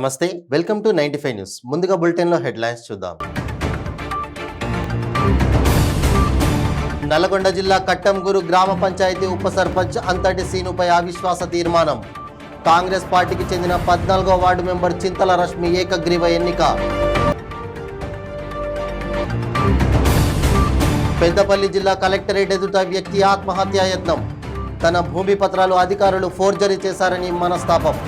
నమస్తే, welcome to 95 news. ముందుగా బులెటిన్లో హెడ్లైన్స్ చూద్దాం. నల్లగొండ జిల్లా కట్టంగూరు గ్రామ పంచాయతీ ఉప సర్పంచ్ అంతటి సీనుపై అవిశ్వాస తీర్మానం. కాంగ్రెస్ పార్టీకి చెందిన 14వ వార్డు మెంబర్ చింతల రష్మి ఏకగ్రీవ ఎన్నిక. పెద్దపల్లి జిల్లా కలెక్టరేట్ ఎదుట వ్యక్తి ఆత్మహత్యా యత్నం. తన భూమి పత్రాలు అధికారులు ఫోర్జరీ చేశారని మనస్తాపం.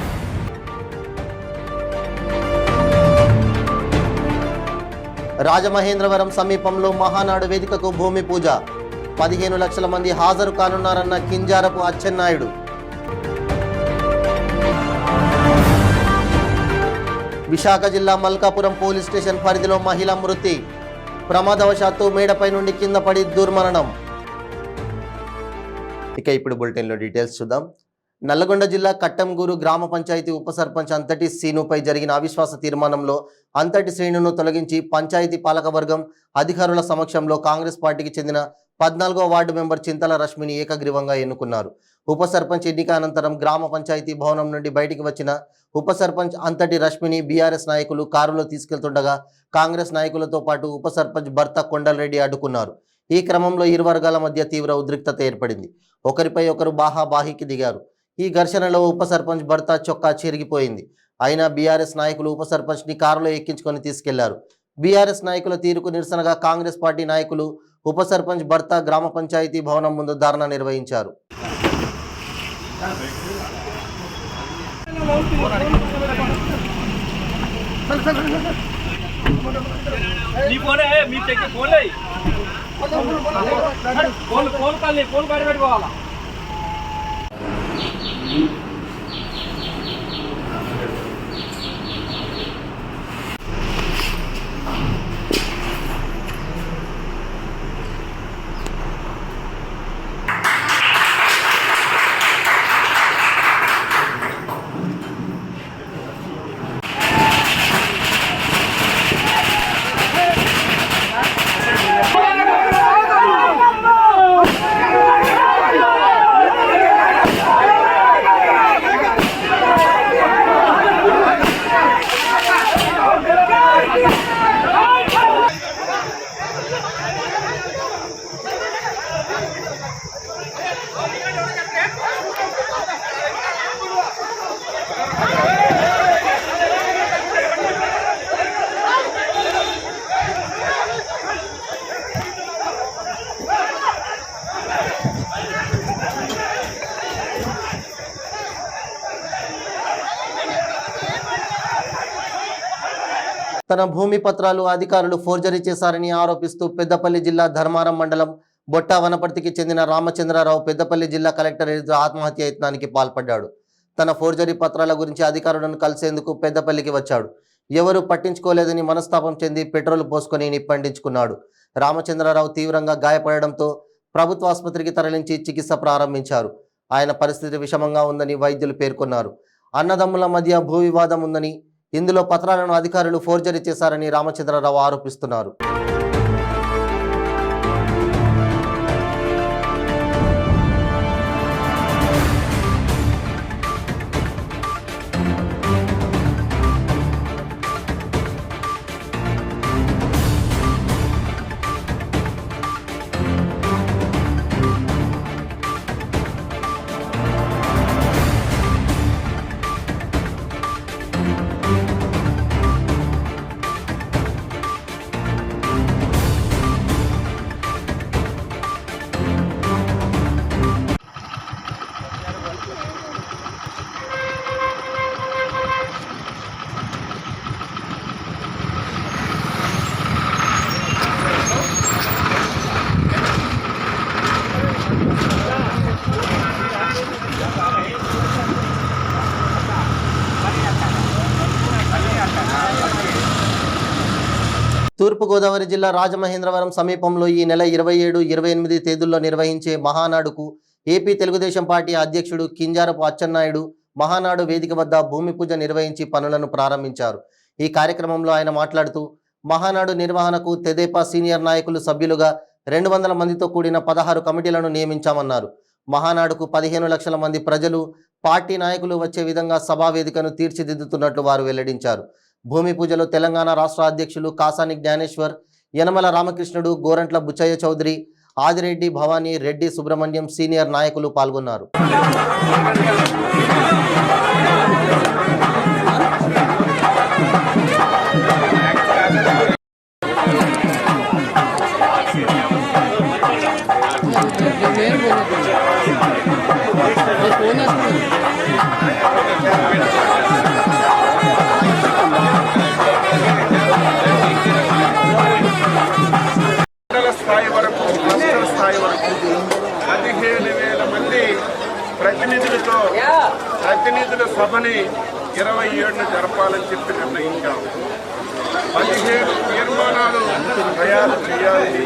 రాజమహేంద్రవరం సమీపంలో మహానాడు వేదికకు భూమి పూజ. 15 లక్షల మంది హాజరు కానున్నారన్న కింజారపు అచ్చెన్నాయుడు. విశాఖ జిల్లా మల్కాపురం పోలీస్ స్టేషన్ పరిధిలో మహిళ మృతి. ప్రమాదవశాత్తు మేడపై నుండి కింద పడి దుర్మరణం. ఇక ఇప్పుడు బులెటిన్లో డీటెయిల్స్ చూద్దాం. నల్లగొండ జిల్లా కట్టంగూరు గ్రామ పంచాయతీ ఉప సర్పంచ్ అంతటి శ్రీనుపై జరిగిన అవిశ్వాస తీర్మానంలో అంతటి శ్రీనును తొలగించి పంచాయతీ పాలకవర్గం అధికారుల సమక్షంలో కాంగ్రెస్ పార్టీకి చెందిన 14వ వార్డు మెంబర్ చింతల రష్మిని ఏకగ్రీవంగా ఎన్నుకున్నారు. ఉప సర్పంచ్ ఎన్నిక అనంతరం గ్రామ పంచాయతీ భవనం నుండి బయటికి వచ్చిన ఉప సర్పంచ్ అంతటి రష్మిని బీఆర్ఎస్ నాయకులు కారులో తీసుకెళ్తుండగా కాంగ్రెస్ నాయకులతో పాటు ఉప సర్పంచ్ భర్త కొండలరెడ్డి అడ్డుకున్నారు. ఈ క్రమంలో ఇరు వర్గాల మధ్య తీవ్ర ఉద్రిక్తత ఏర్పడింది. ఒకరిపై ఒకరు బాహాబాహికి దిగారు. ఈ ఘర్షణలో ఉప సర్పంచ్ భర్త చొక్కా చెరిగిపోయింది. అయినా బీఆర్ఎస్ నాయకులు ఉప సర్పంచ్ని కారులో ఎక్కించుకొని తీసుకెళ్లారు. బీఆర్ఎస్ నాయకుల తీరుకు నిరసనగా కాంగ్రెస్ పార్టీ నాయకులు ఉప సర్పంచ్ భర్త గ్రామ పంచాయతీ భవనం ముందు ధర్నా నిర్వహించారు. తన భూమి పత్రాలు అధికారులు ఫోర్జరీ చేశారని ఆరోపిస్తూ పెద్దపల్లి జిల్లా ధర్మారం మండలం బొట్టా వనపర్తికి చెందిన రామచంద్రరావు పెద్దపల్లి జిల్లా కలెక్టర్ ఎదుట ఆత్మహత్య యత్నానికి పాల్పడ్డాడు. తన ఫోర్జరీ పత్రాల గురించి అధికారులను కలిసేందుకు పెద్దపల్లికి వచ్చాడు. ఎవరూ పట్టించుకోలేదని మనస్తాపం చెంది పెట్రోల్ పోసుకొని నిప్పండించుకున్నాడు. రామచంద్రరావు తీవ్రంగా గాయపడడంతో ప్రభుత్వ ఆసుపత్రికి తరలించి చికిత్స ప్రారంభించారు. ఆయన పరిస్థితి విషమంగా ఉందని వైద్యులు పేర్కొన్నారు. అన్నదమ్ముల మధ్య భూ వివాదం ఉందని, ఇందులో పత్రాలను అధికారులు ఫోర్జరీ చేశారని రామచంద్రరావు ఆరోపిస్తున్నారు. తూర్పుగోదావరి జిల్లా రాజమహేంద్రవరం సమీపంలో ఈ నెల 27, 28 తేదీల్లో నిర్వహించే మహానాడుకు ఏపీ తెలుగుదేశం పార్టీ అధ్యక్షుడు కింజారపు అచ్చెన్నాయుడు మహానాడు వేదిక వద్ద భూమి పూజ నిర్వహించి పనులను ప్రారంభించారు. ఈ కార్యక్రమంలో ఆయన మాట్లాడుతూ మహానాడు నిర్వహణకు తెదేపా సీనియర్ నాయకులు సభ్యులుగా 200 మందితో కూడిన 16 కమిటీలను నియమించామన్నారు. మహానాడుకు 15 లక్షల మంది ప్రజలు, పార్టీ నాయకులు వచ్చే విధంగా సభా వేదికను తీర్చిదిద్దుతున్నట్లు వారు వెల్లడించారు. భూమి పూజలో తెలంగాణ రాష్ట్ర అధ్యక్షులు కాసాని జ్ఞానేశ్వర్, యనమల రామకృష్ణుడు, గోరంట్ల బుచ్చయ్య చౌదరి, ఆదిరెడ్డి, భవానీ, రెడ్డి సుబ్రహ్మణ్యం సీనియర్ నాయకులు పాల్గొన్నారు. స్థాయి వరకు, రాష్ట్ర స్థాయి వరకు 15,000 మంది ప్రతినిధులతో ప్రతినిధుల సభని 27న జరపాలని చెప్పి నిర్ణయించాం. 17 తీర్మానాలు తయారు చేయాలని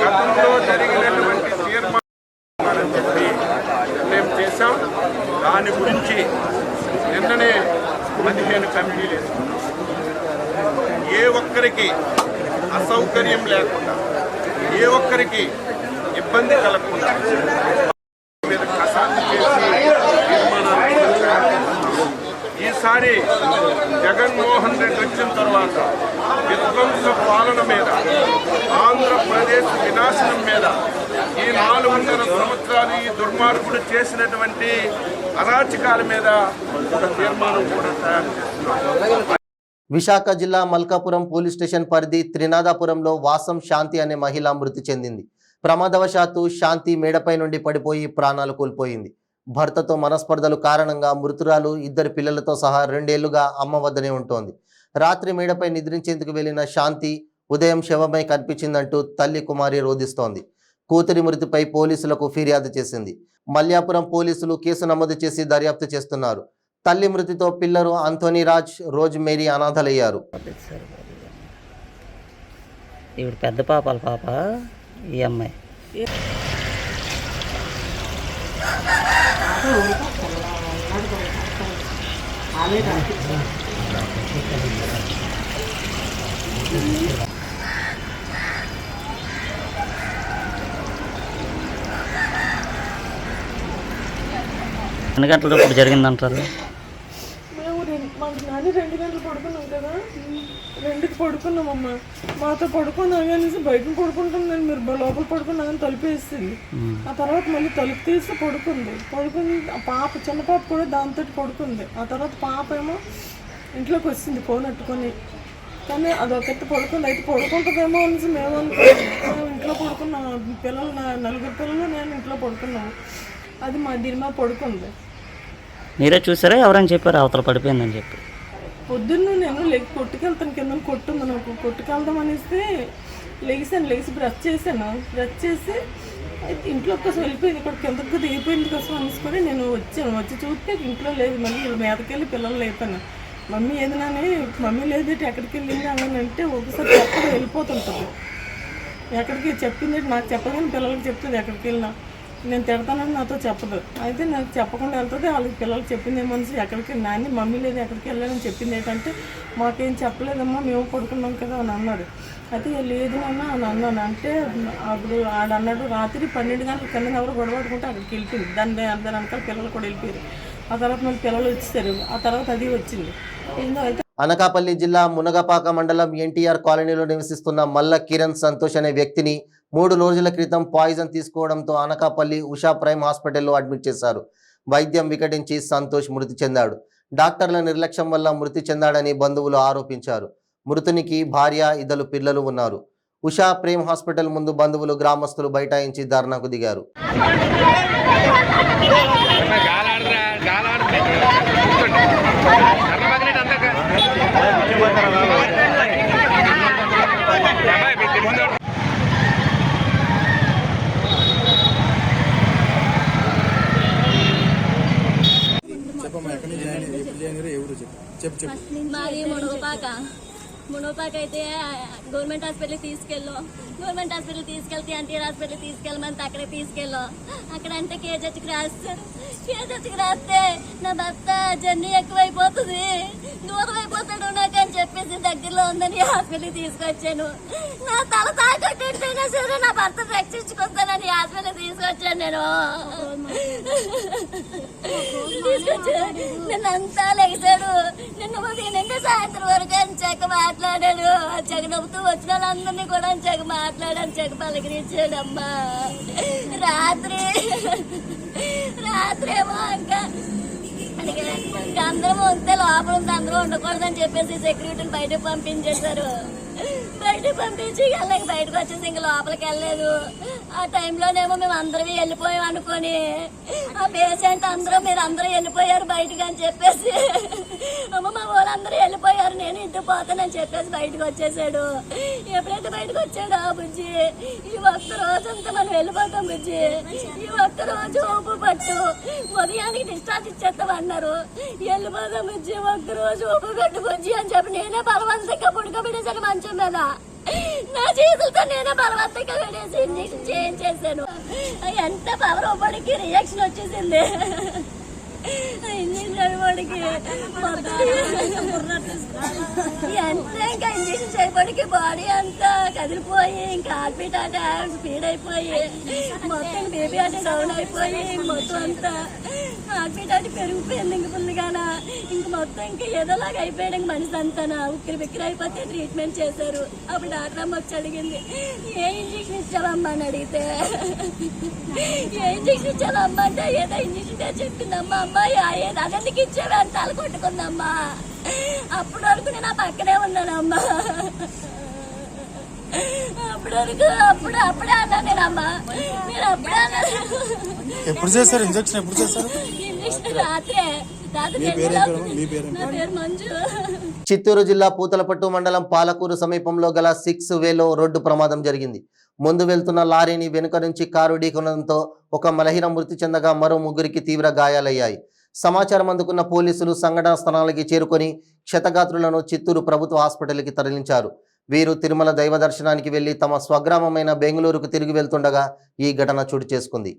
గతంలో జరిగినటువంటి తీర్మానాలని చెప్పి నిర్ణయం చేశాం. దాని గురించి నిన్ననే 15 కమిటీలు వేసుకున్నాం. ఏ ఒక్కరికి అసౌకర్యం లేకుండా, ఏ ఒక్కరికి ఇబ్బంది కలగకుండా మీద కసరత్తు చేసి తీర్మానాలు ఈసారి జగన్మోహన్ రెడ్డి వచ్చిన తర్వాత విధ్వంస పాలన మీద, ఆంధ్రప్రదేశ్ వినాశనం మీద, ఈ 400 సంవత్సరాలు ఈ దుర్మార్గుడు చేసినటువంటి అరాచకాల మీద ఒక తీర్మానం కూడా తయారు చేస్తున్నారు. విశాఖ జిల్లా మల్కాపురం పోలీస్ స్టేషన్ పరిధి త్రినాథపురంలో వాసం శాంతి అనే మహిళ మృతి చెందింది. ప్రమాదవశాత్తు శాంతి మేడపై నుండి పడిపోయి ప్రాణాలు కోల్పోయింది. భర్తతో మనస్పర్ధలు కారణంగా మృతురాలు 2 పిల్లలతో సహా 2 ఏళ్లుగా అమ్మ వద్దనే ఉంటోంది. రాత్రి మేడపై నిద్రించేందుకు వెళ్లిన శాంతి ఉదయం శవమై కనిపించిందంటూ తల్లి కుమారి రోధిస్తోంది. కూతురి మృతిపై పోలీసులకు ఫిర్యాదు చేసింది. మల్యాపురం పోలీసులు కేసు నమోదు చేసి దర్యాప్తు చేస్తున్నారు. తల్లి మృతితో పిల్లలు ఆంథోనీ రాజ్, రోజ్ మేరీ అనాథలయ్యారు. ఇప్పుడు పెద్ద పాపాల పాప ఈ అమ్మాయి. ఎన్ని గంటలతో ఇప్పుడు జరిగిందంటారు? మాకు నాని 2 గంటలు పడుకున్నాం కదా, 2కి పడుకున్నామమ్మా. మాతో పడుకున్నా కానీ బయట పడుకుంటాను నేను, మీరు లోపల పడుకున్నా కానీ తలుపు వేసింది. ఆ తర్వాత మళ్ళీ తలుపు తీసి పడుకుంది. ఆ పాప, చిన్న పాప కూడా దాంతో పడుకుంది. ఆ తర్వాత పాప ఏమో ఇంట్లోకి వచ్చింది ఫోన్ అట్టుకొని. కానీ అదొకటి పడుకుంది. అయితే పడుకుంటుందేమో అనేసి మేము ఇంట్లో పడుకున్నాము. పిల్లలు 4 పిల్లలు నేను ఇంట్లో పడుకున్నాము. అది మా దీని మీద పడుకుంది. మీరే చూసారా? ఎవరైనా చెప్పారు అవతల పడిపోయిందని చెప్పి? పొద్దున్న నేను కొట్టుకెళ్తాను, కింద కొట్టుంది నాకు. కొట్టుకెళ్దాం అనేసి లేచి బ్రష్ చేశాను. బ్రష్ చేసి అయితే ఇంట్లో కోసం వెళ్ళిపోయింది. ఇక్కడ కిందకు దిగిపోయింది కోసం అనేసుకొని నేను వచ్చి చూస్తే ఇంట్లో లేదు. మళ్ళీ మీదకి వెళ్ళి పిల్లలు లేపాను. మమ్మీ ఏదైనాని, మమ్మీ లేదేంటి ఎక్కడికి వెళ్ళింది అని అంటే ఒకసారి చెప్పడం వెళ్ళిపోతుంటుంది. ఎక్కడికి చెప్పింది నాకు చెప్పగానే పిల్లలకి చెప్తుంది. ఎక్కడికి వెళ్ళినా నేను తిడతానని నాతో చెప్పదు. అయితే నాకు చెప్పకుండా వెళ్తుంది. వాళ్ళకి పిల్లలకి చెప్పింది ఏమనిసి ఎక్కడికి నాని మమ్మీ లేదు ఎక్కడికి వెళ్ళాలని చెప్పింది. ఏంటంటే మాకేం చెప్పలేదమ్మా, మేము పడుకున్నాం కదా అని అన్నాడు. అయితే లేదు నాన్న అని అన్నాను. అంటే అప్పుడు ఆడన్నాడు రాత్రి 12 గంటల కింద ఎవరు గొడవడుకుంటే అక్కడికి వెళ్ళిపోయింది. దాని వెనకాల పిల్లలు కూడా వెళ్ళిపోయారు. ఆ తర్వాత మళ్ళీ పిల్లలు వచ్చేసారు. ఆ తర్వాత అది వచ్చింది. అయితే అనకాపల్లి జిల్లా మునగపాక మండలం ఎన్టీఆర్ కాలనీలో నివసిస్తున్న మల్ల కిరణ్ సంతోష్ అనే వ్యక్తిని 3 రోజుల క్రితం పాయిజన్ తీసుకోవడంతో అనకాపల్లి ఉషా ప్రైమ్ హాస్పిటల్లో అడ్మిట్ చేశారు. వైద్యం వికటించి సంతోష్ మృతి చెందాడు. డాక్టర్ల నిర్లక్ష్యం వల్ల మృతి చెందాడని బంధువులు ఆరోపించారు. మృతునికి భార్య, 2 పిల్లలు ఉన్నారు. ఉషా ప్రేమ్ హాస్పిటల్ ముందు బంధువులు, గ్రామస్తులు బైఠాయించి ధర్నాకు దిగారు. మాది మునోపాక అయితే గవర్నమెంట్ హాస్పిటల్కి తీసుకెళ్తే ఎన్టీఆర్ హాస్పిటల్కి తీసుకెళ్ళమంటే అక్కడికి తీసుకెళ్ళాం. అక్కడ అంటే కేజెచ్కి రాస్తే నా భర్త జర్నీ ఎక్కువైపోతుంది, దూరం అయిపోతాడు నాకు అని చెప్పేసి దగ్గరలో ఉందని హాస్పిటల్కి తీసుకొచ్చాను. నా తల తాకట్టయినా సరే నా భర్త రక్షించుకుంటానని హాస్పిటల్కి తీసుకొచ్చాను. నిన్న అంతా లెగిసాడు. నిన్న ఉదయం నుండి సాయంత్రం వరకు అని చెక్క మాట్లాడాడు. చెక్క నవ్వుతూ వచ్చిన వాళ్ళందరినీ కూడా చెక్క మాట్లాడాను, చెక్క పలకరించాడమ్మా. రాత్రేమో ఇంకా అందరం వస్తే లోపల ఉంది, అందరూ ఉండకూడదని చెప్పేసి సెక్యూరిటీని బయటకు పంపించేశారు. బయటకు పంపించి వెళ్ళక బయటకు వచ్చేసి ఇంకా లోపలికి వెళ్ళలేదు. ఆ టైంలోనేమో మేము అందరం వెళ్ళిపోయాం అనుకొని ఆ పేషెంట్ అందరూ మీరు అందరూ వెళ్ళిపోయారు బయటకు అని చెప్పేసి అమ్మ మా వాళ్ళందరూ వెళ్ళిపోయారు, నేను ఇంటికి పోతానని చెప్పేసి బయటకు వచ్చేసాడు. ఎప్పుడైతే బయటకు వచ్చాడో బుజ్జి ఈ ఒక్క రోజంతా మనం వెళ్ళిపోతాం బుజ్జి, ఈ ఒక్క రోజు ఊపు పట్టు ఉదయానికి డిశ్చార్జ్ ఇచ్చేస్తామన్నారు. వెళ్ళిపోతాం బుజ్జి, ఒక్క రోజు ఊపు పట్టు బుజ్జి అని చెప్పి నేనే బలవంతంగా పుడకబెట్టేసాను మంచం మీద. నా చేతులతో నేనే బలవంతంగా పెట్టేసి ఇంజక్షన్ చేయించేసాను. ఎంత పవర్ ఒప్పటికి రియాక్షన్ వచ్చేసింది. ఇంజక్షన్ ఎంత ఇంకా ఇంజక్షన్ చేయబడికి బాడీ అంతా కదిలిపోయి ఇంకా హార్ట్ బీట్ అటాక్ స్పీడ్ అయిపోయి మొత్తం బేబీ అంటే డౌన్ అయిపోయి మొత్తం అంతా హార్ట్ బీట్ అంటే పెరిగిపోయింది. ఇంక ఫుల్గానా ఇంక మొత్తం ఇంకా ఏదోలాగా అయిపోయాడు మనిషి అంతా ఉక్కిరి బిక్కిరి అయిపోతే ట్రీట్మెంట్ చేశారు. అప్పుడు డాక్టర్ అమ్మ వచ్చి అడిగింది, ఏ ఇంజక్షన్ ఇచ్చావమ్మా అని అడిగితే ఏ ఇంజక్షన్ ఇచ్చావమ్మా అంటే ఏదో ఇంజక్షన్ చెప్పిందమ్మా. అమ్మాయి ఏదో అదెందుకు ఇచ్చావే అని తల కొట్టుకుందమ్మా. అప్పటి వరకు నేను ఆ పక్కనే ఉన్నానమ్మా. అప్పటి వరకు అప్పుడే అన్నా నేనమ్మా, నేను అప్పుడే అన్నాను. ఎప్పుడు చేస్తారు ఇంజక్షన్? ఎప్పుడు చేస్తారు? ఇంజక్షన్ రాత్రే. నా పేరు మంజు. చిత్తూరు జిల్లా పూతలపట్టు మండలం పాలకూరు సమీపంలో గల 6 వేలో రోడ్డు ప్రమాదం జరిగింది. ముందు వెళ్తున్న లారీని వెనుక నుంచి కారు ఢీకొనడంతో ఒక మహిళ మృతి చెందగా మరో 3 తీవ్ర గాయాలయ్యాయి. సమాచారం అందుకున్న పోలీసులు సంఘటనా స్థలానికి చేరుకొని క్షతగాత్రులను చిత్తూరు ప్రభుత్వ హాస్పిటల్కి తరలించారు. వీరు తిరుమల దైవ దర్శనానికి వెళ్లి తమ స్వగ్రామమైన బెంగళూరుకు తిరిగి వెళ్తుండగా ఈ ఘటన చోటు చేసుకుంది.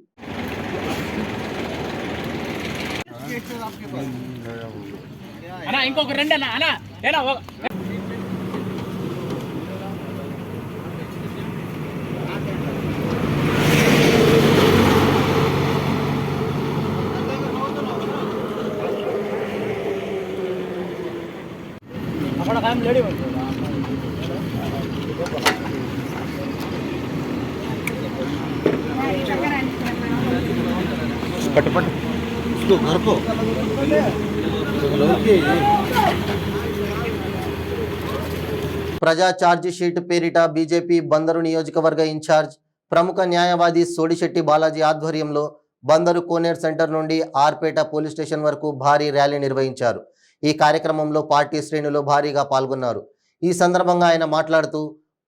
ప్రజా ఛార్జీ షీట్ పేరిట బీజేపీ బందరు నియోజకవర్గ ఇన్ఛార్జ్ ప్రముఖ న్యాయవాది సోడిశెట్టి బాలాజీ ఆధ్వర్యంలో బందరు కోనేర్ సెంటర్ నుండి ఆర్పేట పోలీస్ స్టేషన్ వరకు భారీ ర్యాలీ నిర్వహించారు. ఈ కార్యక్రమంలో పార్టీ శ్రేణులు భారీగా పాల్గొన్నారు. ఈ సందర్భంగా ఆయన మాట్లాడుతూ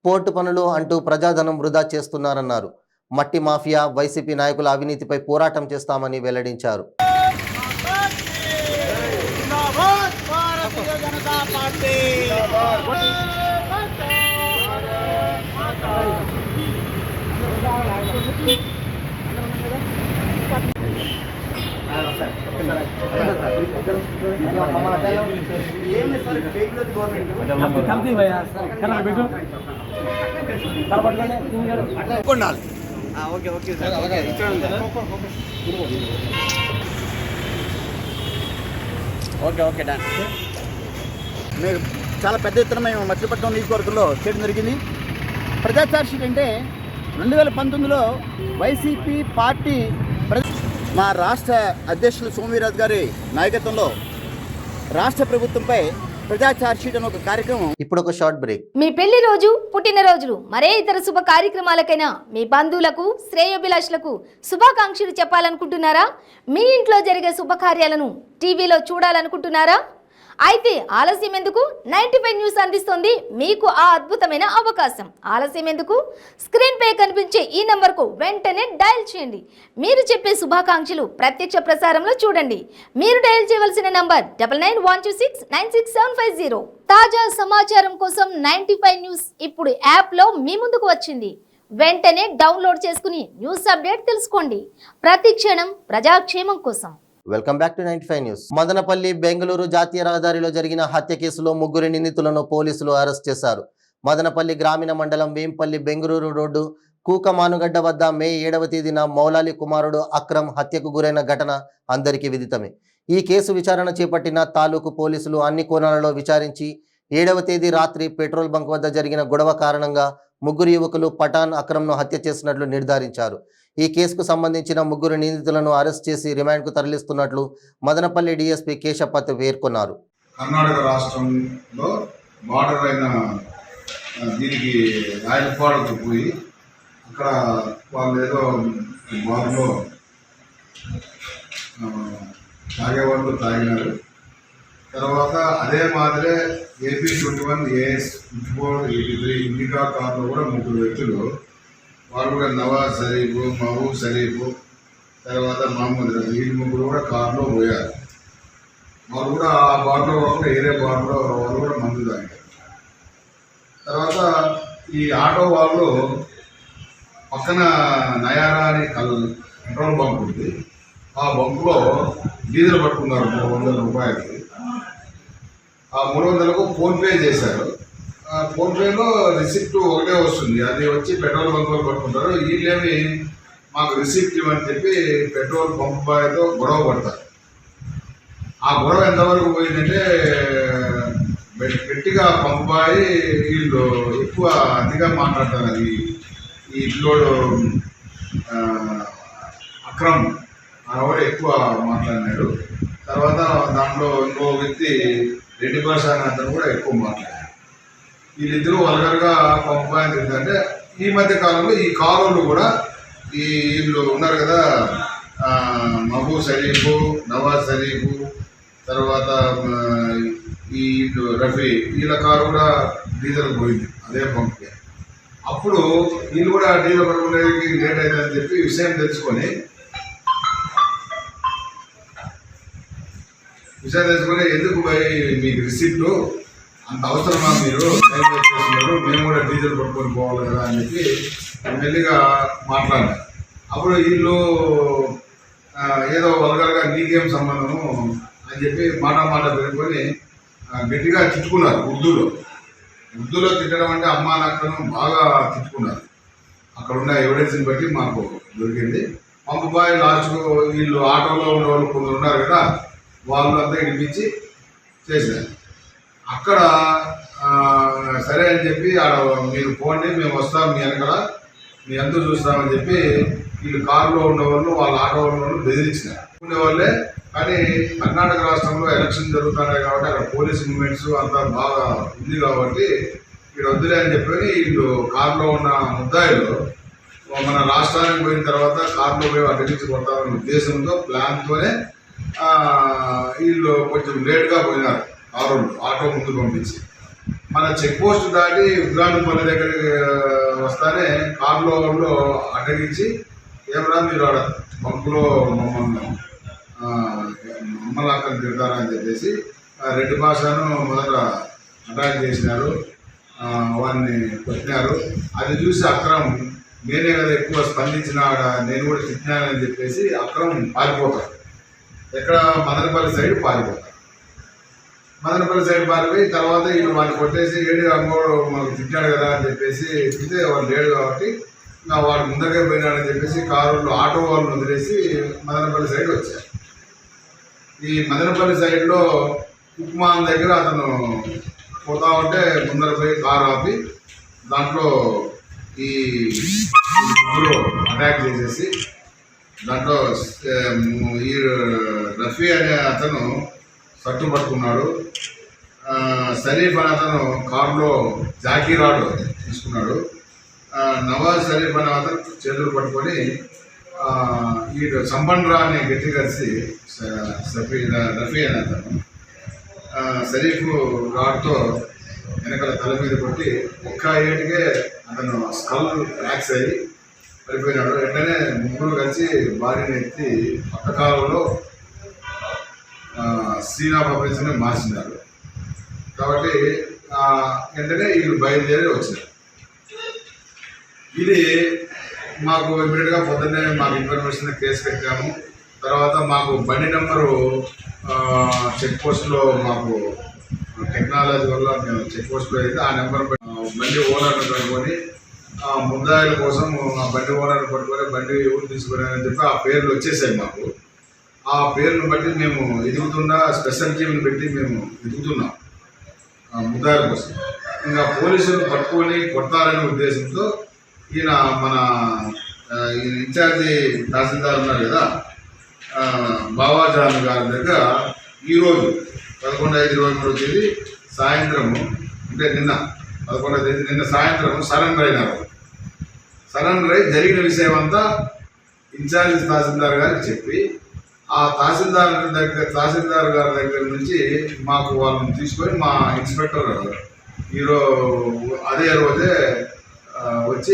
పోర్టు పనులు అంటూ ప్రజాధనం వృధా చేస్తున్నారన్నారు. మట్టి మాఫియా, వైసీపీ నాయకుల అవినీతిపై పోరాటం చేస్తామని వెల్లడించారు. Okay done. మీరు చాలా పెద్ద ఎత్తున మేము మచిలీపట్నం నియోజకవర్గంలో చేయడం జరిగింది. ప్రజా ఛార్జ్ షీట్ అంటే 2019లో వైసీపీ పార్టీ మా రాష్ట్ర అధ్యక్షులు సోమవీరాజు గారి నాయకత్వంలో రాష్ట్ర ప్రభుత్వంపై ప్రజా ఛార్జ్ షీట్ అనే ఒక కార్యక్రమం. ఇప్పుడు ఒక షార్ట్ బ్రేక్. మీ పెళ్లి రోజు, పుట్టినరోజులు, మరే ఇతర శుభ కార్యక్రమాలకైనా మీ బంధువులకు, శ్రేయోభిలాషులకు శుభాకాంక్షలు చెప్పాలనుకుంటున్నారా? మీ ఇంట్లో జరిగే శుభకార్యాలను టీవీలో చూడాలనుకుంటున్నారా? అయితే ఆలస్యం ఎందుకు? 95 న్యూస్ అందిస్తుంది మీకు ఆ అద్భుతమైన అవకాశం. ఆలస్యం ఎందుకు? స్క్రీన్ పై కనిపించే ఈ నంబర్కు వెంటనే డయల్ చేయండి. మీరు చెప్పే శుభాకాంక్షలు ప్రత్యక్ష ప్రసారంలో చూడండి. మీరు డయల్ చేయవలసిన నంబర్ 9912696750. తాజా సమాచారం కోసం 95 న్యూస్ ఇప్పుడు యాప్లో మీ ముందుకు వచ్చింది. వెంటనే డౌన్లోడ్ చేసుకుని న్యూస్ అప్డేట్ తెలుసుకోండి. ప్రతి క్షణం ప్రజాక్షేమం కోసం. Welcome back to 95 news. Madanapalle Bengaluru జాతీయ రహదారిలో జరిగిన హత్య కేసులో 3 నిందితులను పోలీసులు అరెస్ట్ చేశారు. మదనపల్లి గ్రామీణ మండలం వేంపల్లి బెంగళూరు రోడ్డు కూకమానుగడ్డ వద్ద మే 7వ తేదీన మౌలాలి కుమారుడు అక్రమ్ హత్యకు గురైన ఘటన అందరికీ విదితమే. ఈ కేసు విచారణ చేపట్టిన తాలూకు పోలీసులు అన్ని కోణాలలో విచారించి 7వ తేదీ రాత్రి పెట్రోల్ బంక్ వద్ద జరిగిన గొడవ కారణంగా 3 యువకులు పఠాన్ అక్రమ్ను హత్య చేసినట్లు నిర్ధారించారు. ఈ కేసుకు సంబంధించిన 3 నిందితులను అరెస్ట్ చేసి రిమాండ్కు తరలిస్తున్నట్లు మదనపల్లి డీఎస్పీ కేశపత్ పేర్కొన్నారు. కర్ణాటక రాష్ట్రంలో బార్డర్ అయిన దీనికి రాయలపాడుకు పోయి అక్కడ వాళ్ళు ఏదో బార్లో తాగేవాళ్ళు తాగినారు. తర్వాత అదే మాదిరే AP-21 AS 8483 ఇండికా కార్లో కూడా 3 వ్యక్తులు, వాళ్ళు కూడా నవాజ్ షరీఫ్, మహబూబ్ షరీఫ్, తర్వాత మహమ్మద్ రఫీ, ఈ 3 కూడా కార్లో పోయారు. వాళ్ళు కూడా ఆ బార్లో కాకుండా వేరే బార్లో వాళ్ళు కూడా మందు తాగారు. తర్వాత ఈ ఆటో వాళ్ళు పక్కన నయారా అని పెట్రోల్ బంక్ ఉంది, ఆ బంకులో డీజిల్ పట్టుకున్నారు 300 రూపాయలకి. ఆ 300కు ఫోన్పే చేశారు. ఆ ఫోన్పేలో రిసిప్ట్ ఒకటే వస్తుంది, అది వచ్చి పెట్రోల్ బంక్ వాళ్ళు పట్టుకుంటారు. వీళ్ళేమి మాకు రిసిప్ట్ ఇవ్వని చెప్పి పెట్రోల్ పంప్ బాయ్తో గొడవ పడతారు. ఆ గొడవ ఎంతవరకు పోయిందంటే గట్టిగా పంప్ బాయ్ వీళ్ళు ఎక్కువ అతిగా మాట్లాడతారు. అది ఈ పిల్లోడు అక్రమ్ కూడా ఎక్కువ మాట్లాడినాడు. తర్వాత దాంట్లో ఇంకో వ్యక్తి రెడ్డి భాష అనే అతను కూడా ఎక్కువ మాట్లాడారు. వీళ్ళిద్దరూ వల్గర్గా పంపాయని చెప్తారంటే ఈ మధ్య కాలంలో ఈ కాలంలో కూడా వీళ్ళు ఉన్నారు కదా, మహబూబ్ షరీఫ్, నవాజ్ షరీఫ్, తర్వాత ఈ రఫీ, వీళ్ళ కారు కూడా డీజిల్ పోయింది అదే పంప్కి. అప్పుడు వీళ్ళు కూడా డీజిల్ పట్టుకునేకి లేట్ అయిందని చెప్పి విషయం తెలుసుకొని ఎందుకు పోయి మీకు రిసిప్ట్ అంత అవసరమా, మీరు టైం వేస్ట్ చేస్తున్నారు, మేము కూడా డీజిల్ పట్టుకొని పోవాలి కదా అని చెప్పి మెల్లిగా మాట్లాడారు. అప్పుడు వీళ్ళు ఏదో వల్గర్గా నీకేం సంబంధము అని చెప్పి మాట పెట్టుకొని గట్టిగా తిట్టుకున్నారు. ఉర్దూలో తిట్టడం అంటే అమ్మా నాన్నను బాగా తిట్టుకున్నారు. అక్కడ ఉన్న ఎవిడెన్స్ని బట్టి మాకు దొరికింది. పంపు బాయ్ లాస్ట్కు వీళ్ళు ఆటోలో ఉన్న వాళ్ళు కొందరు ఉన్నారు కదా, వాళ్ళు అంతా ఇడిపించి చేశారు. అక్కడ సరే అని చెప్పి ఆడ మీరు పోండి, మేము వస్తాం మీ వెనకాల, మీ అందరూ చూస్తామని చెప్పి వీళ్ళు కారులో ఉండేవాళ్ళు వాళ్ళ ఆటో వాళ్ళు బెదిరించినారు ఉండేవాళ్ళే. కానీ కర్ణాటక రాష్ట్రంలో ఎలక్షన్ జరుగుతున్నాయి కాబట్టి అక్కడ పోలీస్ మూమెంట్స్ అంతా బాగా ఉంది కాబట్టి ఇక్కడ వద్దులే అని చెప్పి వీళ్ళు కారులో ఉన్న ముద్దాయిలు మన రాష్ట్రానికి పోయిన తర్వాత కారులో పోయి అడ్డగించి కొడతామనే ఉద్దేశంతో ప్లాన్తోనే వీళ్ళు కొంచెం లేట్గా పోయినారు. ఆటో ముందు పంపించి మన చెక్ పోస్ట్ దాటి ఉద్గానపల్లి దగ్గరికి వస్తానే కారులో వాళ్ళు అడ్డగించి ఏమన్నా మీరు ఆడ బంకులో మమ్మల్ని అక్కని తిడతారా అని చెప్పేసి రెడ్డి భాషను మొదట అటాక్ చేసినారు, వాడిని కొట్టినారు. అది చూసి అక్రమ్ నేనే కదా ఎక్కువ స్పందించిన నేను కూడా తిట్టినానని చెప్పేసి అక్రమ్ పారిపోతారు. ఎక్కడ మదనపల్లి సైడ్ పారిపోతారు. మదనపల్లి సైడ్ పారిపోయి తర్వాత వీళ్ళు వాడిని కొట్టేసి ఏడు అమ్మోడు మాకు తిట్టాడు కదా అని చెప్పేసి తిట్టితే వాడు లేడు కాబట్టి ఇంకా వాడు ముందరగా పోయినాడని చెప్పేసి కారులో ఆటో వాళ్ళని వదిలేసి మదనపల్లి సైడ్ వచ్చారు. ఈ మదనపల్లి సైడ్లో ఉప్మాన్ దగ్గర అతను పోతా ఉంటే ముందర పోయి కారు ఆపి దాంట్లో ఈ అటాక్ చేసేసి దాంట్లో ఈ రఫీ అనే అతను సట్టు పట్టుకున్నాడు. షరీఫ్ అనే అతను కారులో జాకీ రాడ్ తీసుకున్నాడు. నవాజ్ షరీఫ్ అనే అతను చేతులు పట్టుకొని ఈ సంపన్రా అని గట్టి కలిసి రఫీ అనే అతను షరీఫ్ రాడ్తో వెనకాల తల మీద కొట్టి ఒక్క ఏటికే అతను స్కల్ యాక్స్ అయ్యి పడిపోయినాడు. వెంటనే 3 కలిసి బాడీని ఎత్తి పక్క కాలంలో సీనా పబ్లిక్స్ని మార్చినారు. కాబట్టి వెంటనే వీళ్ళు బయలుదేరి వచ్చినారు. ఇది మాకు ఇమీడియట్గా పొద్దున్నే మాకు ఇన్ఫర్మేషన్ కేసు పెట్టాము. తర్వాత మాకు బండి నెంబరు చెక్ పోస్ట్లో మాకు టెక్నాలజీ వల్ల మేము చెక్ పోస్ట్లో అయితే ఆ నెంబర్ బండి ఓనర్ని కనుక్కొని ముద్దాయిల కోసం ఆ బండి ఓనర్ని పట్టుకొని బండి ఎవరు తీసుకున్నారని చెప్పి ఆ పేర్లు వచ్చేసాయి మాకు. ఆ పేర్లను బట్టి మేము ఎదుగుతున్న స్పెషల్ టీంని పెట్టి మేము ఎదుగుతున్నాం ముద్దాయిల కోసం. ఇంకా పోలీసులు పట్టుకొని కొడతారనే ఉద్దేశంతో ఈయన మన ఇన్ఛార్జి తహసీల్దార్ ఉన్నారు కదా బాబాజాన్ గారి దగ్గర ఈరోజు 11/5/23 తేదీ సాయంత్రము, అంటే నిన్న 11వ తేదీ నిన్న సాయంత్రం సరెండర్ అయినారు. సరెండర్ అయి జరిగిన విషయం అంతా ఇన్ఛార్జి తహసీల్దార్ గారికి చెప్పి ఆ తహసీల్దార్ గారి దగ్గర నుంచి మాకు వాళ్ళని తీసుకొని మా ఇన్స్పెక్టర్ అదే రోజే వచ్చి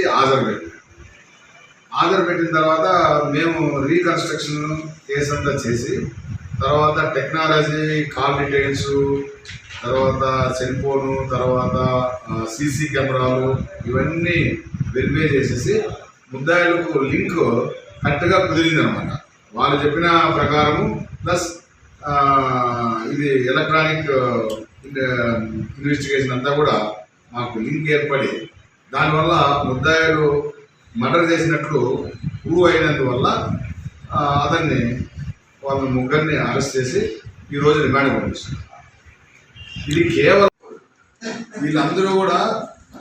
హాజరు పెట్టిన తర్వాత మేము రీకన్స్ట్రక్షన్ కేసు అంతా చేసి తర్వాత టెక్నాలజీ కాల్ డీటెయిల్స్, తర్వాత సెల్ ఫోను, తర్వాత సీసీ కెమెరాలు ఇవన్నీ వెరిఫై చేసేసి ముద్దాయిలకు లింక్ కరెక్ట్గా కుదిరిందనమాట. వాళ్ళు చెప్పిన ప్రకారము ప్లస్ ఇది ఎలక్ట్రానిక్ ఇన్వెస్టిగేషన్ అంతా కూడా మాకు లింక్ ఏర్పడి దానివల్ల ముద్దాయిలు మర్డర్ చేసినట్లు ప్రూవ్ అయినందువల్ల అతన్ని వాళ్ళ ముగ్గురిని అరెస్ట్ చేసి ఈరోజు రిమాండ్ పంపిస్తున్నారు. ఇది కేవలం వీళ్ళందరూ కూడా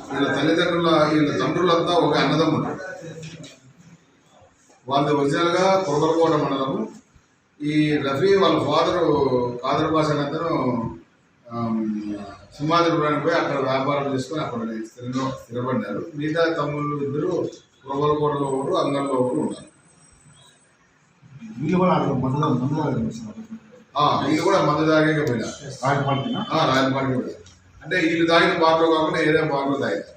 వీళ్ళ తండ్రులంతా ఒక అన్నదమ్ములు. వాళ్ళు ఒరిజినల్గా కొరకలకోట మండలము. ఈ రఫీ వాళ్ళ ఫాదరు కాదర్ భాష అతను సింహాద్రిపురానికి పోయి అక్కడ వ్యాపారం చేసుకొని అక్కడ స్థిరపడ్డారు. మిగతా తమ్ముళ్ళు ఇద్దరు కొరకలకోటలో ఒకరు, అంగంలో ఒకరు ఉన్నారు. వీళ్ళు కూడా మందు తాగే పోయినా రాయలపాటికి పోయినా, అంటే వీళ్ళు తాగిన బాటలో కాకుండా ఏదైనా బాటలో తాగారు.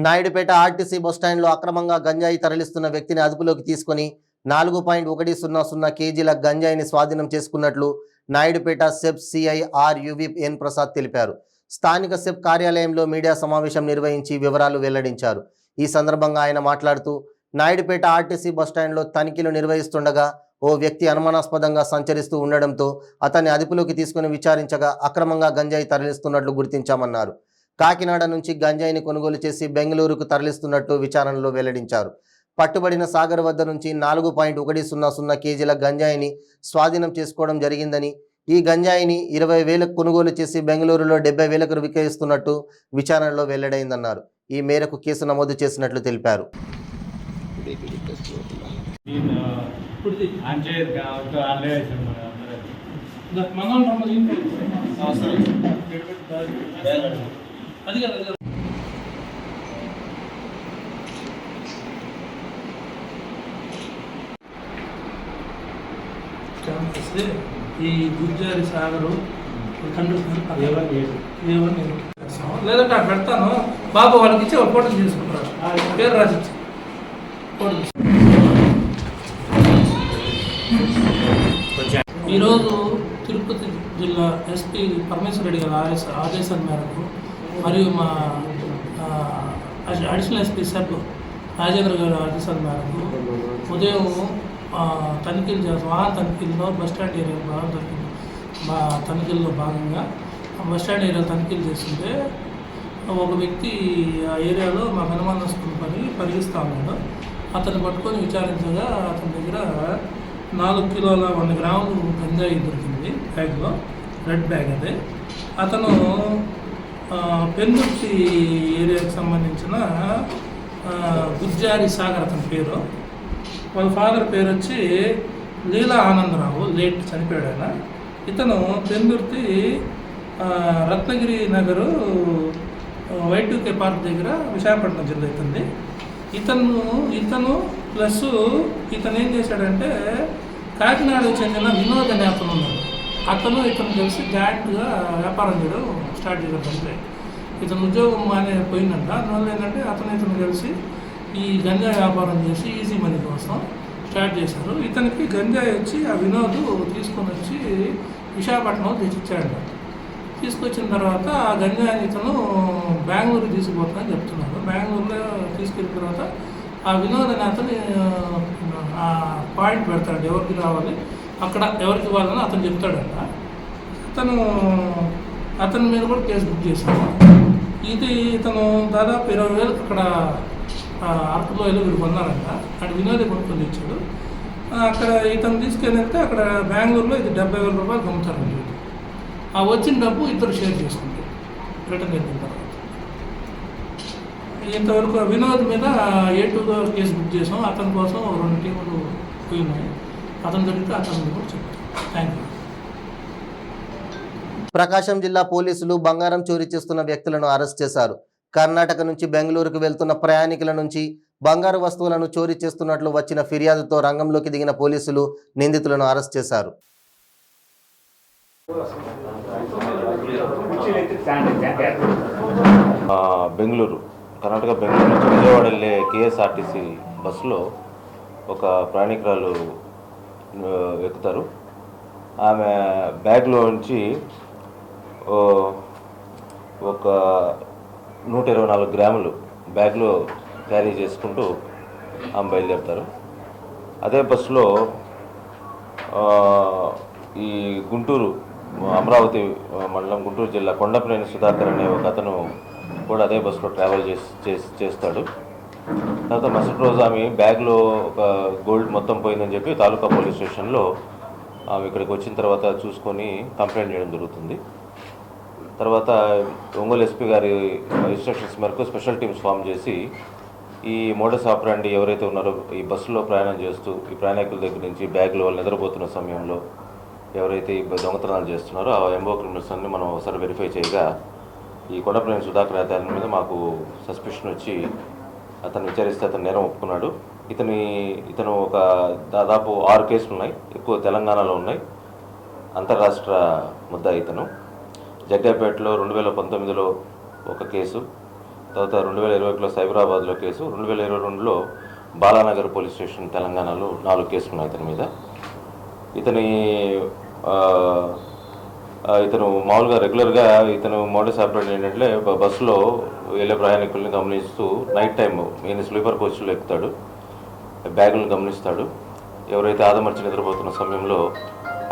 నాయుడుపేట ఆర్టీసీ బస్టాండ్లో అక్రమంగా గంజాయి తరలిస్తున్న వ్యక్తిని అదుపులోకి తీసుకొని 4.100 కేజీల గంజాయిని స్వాధీనం చేసుకున్నట్లు Naidupeta SEB CI RUV N Prasad తెలిపారు. స్థానిక సెబ్ కార్యాలయంలో మీడియా సమావేశం నిర్వహించి వివరాలు వెల్లడించారు. ఈ సందర్భంగా ఆయన మాట్లాడుతూ నాయుడుపేట ఆర్టీసీ బస్టాండ్లో తనిఖీలు నిర్వహిస్తుండగా ఓ వ్యక్తి అనుమానాస్పదంగా సంచరిస్తూ ఉండడంతో అతన్ని అదుపులోకి తీసుకుని విచారించగా అక్రమంగా గంజాయి తరలిస్తున్నట్లు గుర్తించామన్నారు. కాకినాడ నుంచి గంజాయిని కొనుగోలు చేసి బెంగళూరుకు తరలిస్తున్నట్టు విచారణలో వెల్లడించారు. పట్టుబడిన సాగర్ వద్ద నుంచి 4.100 కేజీల గంజాయిని స్వాధీనం చేసుకోవడం జరిగిందని, ఈ గంజాయిని 20,000 కొనుగోలు చేసి బెంగళూరులో 70,000 విక్రయిస్తున్నట్టు విచారణలో వెల్లడైందన్నారు. ఈ మేరకు కేసు నమోదు చేసినట్లు తెలిపారు. ఈ గుజ్జారి సాగరు లేదంటే అక్కడ పెడతాను బాబు, వాళ్ళకి ఇచ్చి ఒక ఫోటో తీసుకుంటారు, పేరు రాసిచ్చి ఫోటో. ఈరోజు తిరుపతి జిల్లా ఎస్పీ పరమేశ్వర రెడ్డి గారి ఆదేశాల మేరకు మరియు మా అడిషనల్ ఎస్పీ సెబ్ రాజేంద్ర గారి ఆదేశాల మేరకు ఉదయం తనిఖీలు చేస్తాం. వాహన తనిఖీల్లో బస్టాండ్ ఏరియా బాగా దొరికింది. మా తనిఖీల్లో భాగంగా బస్టాండ్ ఏరియా తనిఖీలు చేస్తుంటే ఒక వ్యక్తి ఆ ఏరియాలో మాకు అనుమానాస్పద పరిగిస్తూ ఉన్నాడు. అతను పట్టుకొని విచారించగా అతని దగ్గర 4 కిలోల 100 గ్రాములు గంజాయి దొరికింది బ్యాగ్లో, రెడ్ బ్యాగ్ అదే. అతను పెన్నుర్తి ఏరియాకి సంబంధించిన గుజ్జారి సాగర్ అతని పేరు. వాళ్ళ ఫాదర్ పేరు వచ్చి లీలా ఆనందరావు, లేట్ చనిపోయాడు ఆయన. ఇతను పెందుర్తి రత్నగిరి నగరు Y2K పార్క్ దగ్గర విశాఖపట్నం జిల్లా అవుతుంది. ఇతను ప్లస్ ఇతను ఏం చేశాడంటే కాకినాడకు చెందిన వినోద్ అనే అతను ఉన్నాడు. ఇతను కలిసి జాయింట్గా వ్యాపారం చేయడం స్టార్ట్ చేయడం. ఇతను ఉద్యోగం అనే పోయిందంట. అందువల్ల ఏంటంటే ఇతను కలిసి ఈ గంజాయి వ్యాపారం చేసి ఈజీ మనీ కోసం స్టార్ట్ చేశారు. ఇతనికి గంజాయి వచ్చి ఆ వినోద్ తీసుకొని వచ్చి విశాఖపట్నంలో తెచ్చిచ్చాడు. తీసుకొచ్చిన తర్వాత ఆ గంజాయిని ఇతను బెంగళూరు తీసుకుపోతానని చెప్తున్నాడు. బెంగళూరులో తీసుకెళ్ళిన తర్వాత ఆ వినోద్ అనే అతను ఆ పాయింట్ పెడతాడు, ఎవరికి రావాలి అక్కడ ఎవరికి ఇవ్వాలని అతను చెప్తాడంట. అతని మీద కూడా కేసు బుక్ చేశాను. ఇతను దాదాపు 20,000 అక్కడ అరకులో ఏదో వీడు కొన్నారంట. అక్కడ వినోదే కొనుక్కొని ఇచ్చాడు. అక్కడ ఇతను తీసుకెళ్ళితే అక్కడ బెంగళూరులో ఇది 70,000 రూపాయలు అమ్ముతారండి. ఆ వచ్చిన డబ్బు ఇద్దరు షేర్ చేసుకుంటారు రిటర్న్ అయిన తర్వాత. ఇంతవరకు వినోద్ మీద A2 కేసు బుక్ చేసాం. అతని కోసం 2 టీములు పోయినాయి. అతను దొరికితే అతను కూడా చెప్తాను. Thank you. ప్రకాశం జిల్లా పోలీసులు బంగారం చోరీ చేస్తున్న వ్యక్తులను అరెస్ట్ చేశారు. కర్ణాటక నుంచి బెంగళూరుకు వెళ్తున్న ప్రయాణికుల నుంచి బంగారు వస్తువులను చోరీ చేస్తున్నట్లు వచ్చిన ఫిర్యాదుతో రంగంలోకి దిగిన పోలీసులు నిందితులను అరెస్ట్ చేశారు. కర్ణాటక బెంగళూరు నుంచి విజయవాడ వెళ్ళే KSRTC బస్సులో ఒక ప్రయాణికురాలు ఎక్కుతారు. ఆమె బ్యాగ్లో నుంచి ఒక 124 గ్రాములు బ్యాగ్లో క్యారీ చేసుకుంటూ ఆమె బయలుదేరుతారు. అదే బస్సులో ఈ గుంటూరు అమరావతి మండలం గుంటూరు జిల్లా కొండపనేని సుధాకర్ అనే ఒక అతను కూడా అదే బస్సులో ట్రావెల్ చేస్తాడు. తర్వాత మరుసటి రోజు ఆమె బ్యాగ్లో ఒక గోల్డ్ మొత్తం పోయిందని చెప్పి తాలూకా పోలీస్ స్టేషన్లో ఆమె ఇక్కడికి వచ్చిన తర్వాత చూసుకొని కంప్లైంట్ చేయడం జరుగుతుంది. తర్వాత ఒంగోలు SP గారి ఇన్స్ట్రక్షన్స్ మేరకు స్పెషల్ టీమ్స్ ఫామ్ చేసి ఈ మోడస్ ఆపరాండి ఎవరైతే ఉన్నారో ఈ బస్సులో ప్రయాణం చేస్తూ ఈ ప్రయాణికుల దగ్గర నుంచి బ్యాగ్లో వాళ్ళు నిద్రపోతున్న సమయంలో ఎవరైతే ఈ దొంగతనాలు చేస్తున్నారో ఆ ఎంబో క్రిమినల్స్ అన్ని మనం ఒకసారి వెరిఫై చేయగా ఈ కొండపనేని సుధాకర్ అతని మీద మాకు సస్పెషన్ వచ్చి అతను విచారిస్తే అతను నేరం ఒప్పుకున్నాడు. ఇతను ఒక దాదాపు 6 కేసులు ఉన్నాయి. ఎక్కువ తెలంగాణలో ఉన్నాయి. అంతర్రాష్ట్ర ముద్దా ఇతను. జగ్గైపేటలో 2019లో ఒక కేసు, తర్వాత 2020లో సైబరాబాద్లో కేసు, 2022లో బాలానగర్ పోలీస్ స్టేషన్ తెలంగాణలో 4 కేసులు ఉన్నాయి ఇతని మీద. ఇతను మామూలుగా రెగ్యులర్గా ఇతను మోడస్ ఆపరేషన్ ఏంటంటే బస్సులో వెళ్ళే ప్రయాణికుల్ని గమనిస్తూ నైట్ టైం ఈయన స్లీపర్ కోచ్లో ఎక్కుతాడు, బ్యాగులను గమనిస్తాడు. ఎవరైతే ఆదమర్చి నిద్రపోతున్న సమయంలో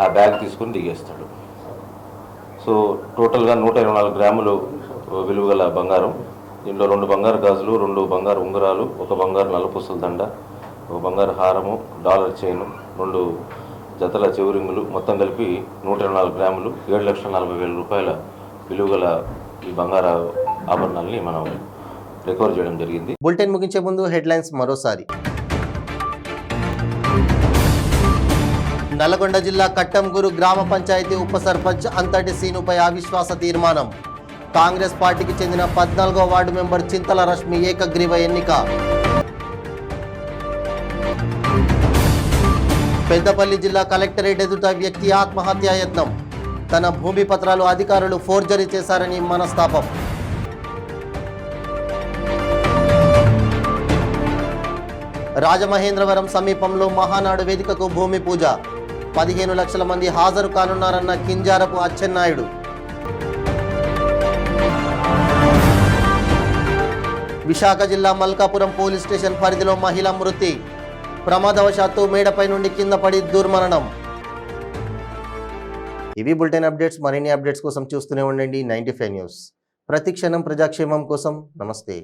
ఆ బ్యాగ్ తీసుకుని దిగేస్తాడు. సో టోటల్గా 124 గ్రాములు విలువగల బంగారం. దీంట్లో 2 బంగారు గాజులు, 2 బంగారు ఉంగరాలు, 1 బంగారు నల్లపూసల దండ, 1 బంగారు హారము, డాలర్ చైను, 2 జతల చెవురింగులు, మొత్తం కలిపి 124 గ్రాములు 7,40,000 రూపాయల విలువగల ఈ బంగారు ఆభరణాలని మనం రికవర్ చేయడం జరిగింది. బులెటిన్ ముగించే ముందు హెడ్లైన్స్ మరోసారి. నల్లగొండ జిల్లా కట్టంగూరు గ్రామ పంచాయతీ ఉప సర్పంచ్ అంతటి సీనుపై అవిశ్వాస తీర్మానం. కాంగ్రెస్ పార్టీకి చెందిన 14వ వార్డు మెంబర్ చింతల రష్మి ఏకగ్రీవ ఎన్నిక. పెద్దపల్లి జిల్లా కలెక్టరేట్ ఎదుట వ్యక్తి ఆత్మహత్యా యత్నం. తన భూమి పత్రాలు అధికారులు ఫోర్జరీ చేశారని మనస్తాపం. రాజమహేంద్రవరం సమీపంలో మహానాడు వేదికకు భూమి పూజ. 15 లక్షల మంది హాజరు కానున్నారన్న కింజారపు అచ్చెన్నాయుడు. విశాఖ జిల్లా మల్కాపురం పోలీస్ స్టేషన్ పరిధిలో మహిళ మృతి. ప్రమాదవశాత్తు మేడపై నుండి కింద పడి దుర్మరణం. ఇవి బులెటిన్ అప్డేట్స్. మరిన్ని అప్డేట్స్ కోసం చూస్తూనే ఉండండి 95 న్యూస్. ప్రతి క్షణం ప్రజాక్షేమం కోసం. నమస్తే.